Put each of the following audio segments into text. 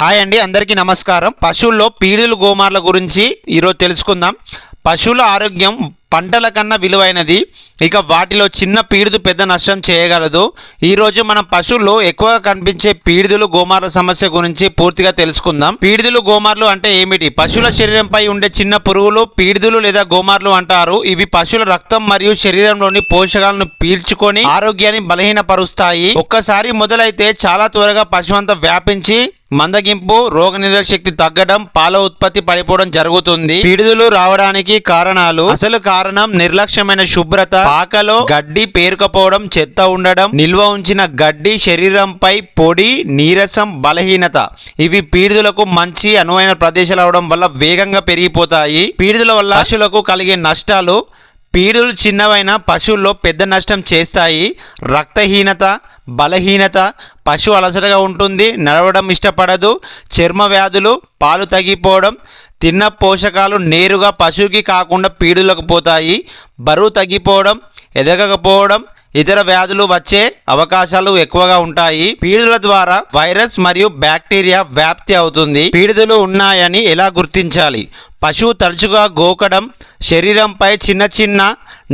Hi అండి, అందరికీ నమస్కారం. పశువుల్లో పీడిలు గోమార్ల గురించి ఈరోజు తెలుసుకుందాం. పశువుల ఆరోగ్యం పంటల కన్నా విలువైనది. ఇక వాటిలో చిన్న పీడిదు పెద్ద నష్టం చేయగలదు. ఈరోజు మనం పశువుల్లో ఎక్కువగా కనిపించే పీడిదులు గోమార్ల సమస్య గురించి పూర్తిగా తెలుసుకుందాం. పీడిదులు గోమార్లు అంటే ఏమిటి? పశువుల శరీరంపై ఉండే చిన్న పురుగులు పీడిదులు లేదా గోమార్లు అంటారు. ఇవి పశువుల రక్తం మరియు శరీరంలోని పోషకాలను పీల్చుకొని ఆరోగ్యాన్ని బలహీనపరుస్తాయి. ఒక్కసారి మొదలైతే చాలా త్వరగా పశువంతా వ్యాపించి మందగింపు, రోగనిరోధక శక్తి తగ్గడం, పాల ఉత్పత్తి పడిపోవడం జరుగుతుంది. పీడిదులు రావడానికి కారణాలు: అసలు కారణం నిర్లక్ష్యమైన శుభ్రత, పాకలో గడ్డి పేరుకపోవడం, చెత్త ఉండడం, నిల్వ ఉంచిన గడ్డి, శరీరంపై పొడి, నీరసం, బలహీనత. ఇవి పీడిదులకు మంచి అనువైన ప్రదేశాలు అవడం వల్ల వేగంగా పెరిగిపోతాయి. పీడిదుల వల్ల పశువులకు కలిగే నష్టాలు: పీడిదులు చిన్నవైన పశువుల్లో పెద్ద నష్టం చేస్తాయి. రక్తహీనత, బలహీనత, పశువు అలసటగా ఉంటుంది, నడవడం ఇష్టపడదు, చర్మ వ్యాధులు, పాలు తగ్గిపోవడం, తిన్న పోషకాలు నేరుగా పశువుకి కాకుండా పీడులకు పోతాయి, బరువు తగ్గిపోవడం, ఎదగకపోవడం, ఇతర వ్యాధులు వచ్చే అవకాశాలు ఎక్కువగా ఉంటాయి. పీడిదుల ద్వారా వైరస్ మరియు బ్యాక్టీరియా వ్యాప్తి అవుతుంది. పీడిదులు ఉన్నాయని ఎలా గుర్తించాలి? పశువు తరచుగా గోకడం, శరీరంపై చిన్న చిన్న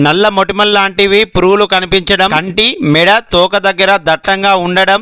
నల్ల మొటిమల్లాంటివి పురుగులు కనిపించడం, కంటి, మెడ, తోక దగ్గర దట్టంగా ఉండడం,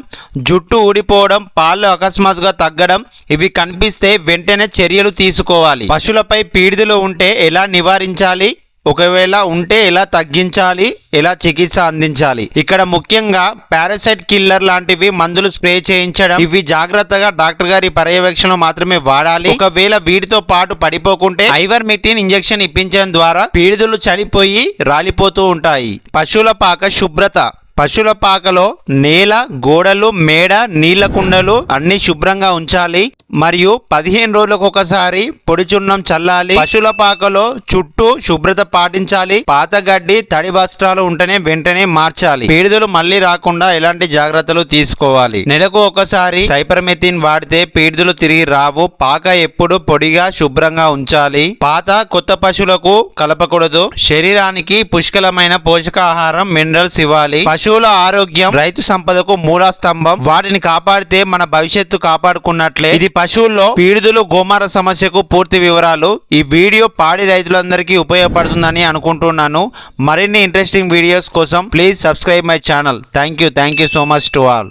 జుట్టు ఊడిపోవడం, పాలు అకస్మాత్తుగా తగ్గడం. ఇవి కనిపిస్తే వెంటనే చర్యలు తీసుకోవాలి. పశువులపై పీడిదులు ఉంటే ఎలా నివారించాలి? ఒకవేళ ఉంటే ఎలా తగ్గించాలి? ఎలా చికిత్స అందించాలి? ఇక్కడ ముఖ్యంగా పారాసైట్ కిల్లర్ లాంటివి మందులు స్ప్రే చేయించడం. ఇవి జాగ్రత్తగా డాక్టర్ గారి పర్యవేక్షణలో మాత్రమే వాడాలి. ఒకవేళ వీటితో పాటు పడిపోకుంటే ఐవర్మెక్టిన్ ఇంజెక్షన్ ఇప్పించడం ద్వారా పీడిదులు చనిపోయి రాలిపోతూ ఉంటాయి. పశువుల పాక శుభ్రత: పశువుల పాకలో నేల, గోడలు, మేడ, నీళ్ల కుండలు అన్ని శుభ్రంగా ఉంచాలి మరియు 15 రోజులకు ఒకసారి పొడి చున్నం చల్లాలి. పశువుల పాకలో చుట్టూ శుభ్రత పాటించాలి. పాత గడ్డి, తడి వస్త్రాలు ఉంటేనే వెంటనే మార్చాలి. పీడిదులు మళ్ళీ రాకుండా ఎలాంటి జాగ్రత్తలు తీసుకోవాలి? నెలకు ఒకసారి సైపర్మెథిన్ వాడితే పీడిదులు తిరిగి రావు. పాక ఎప్పుడు పొడిగా శుభ్రంగా ఉంచాలి. పాత కొత్త పశువులకు కలపకూడదు. శరీరానికి పుష్కలమైన పోషకాహారం, మినరల్స్ ఇవ్వాలి. పశువుల ఆరోగ్యం రైతు సంపదకు మూల స్తంభం. వాటిని కాపాడితే మన భవిష్యత్తు కాపాడుకున్నట్లే. ఇది పశువుల్లో పీడిదులు గోమార సమస్యకు పూర్తి వివరాలు. ఈ వీడియో పాడి రైతులందరికీ ఉపయోగపడుతుందని అనుకుంటున్నాను. మరిన్ని ఇంట్రెస్టింగ్ వీడియోస్ కోసం please subscribe my channel. Thank you so much to all.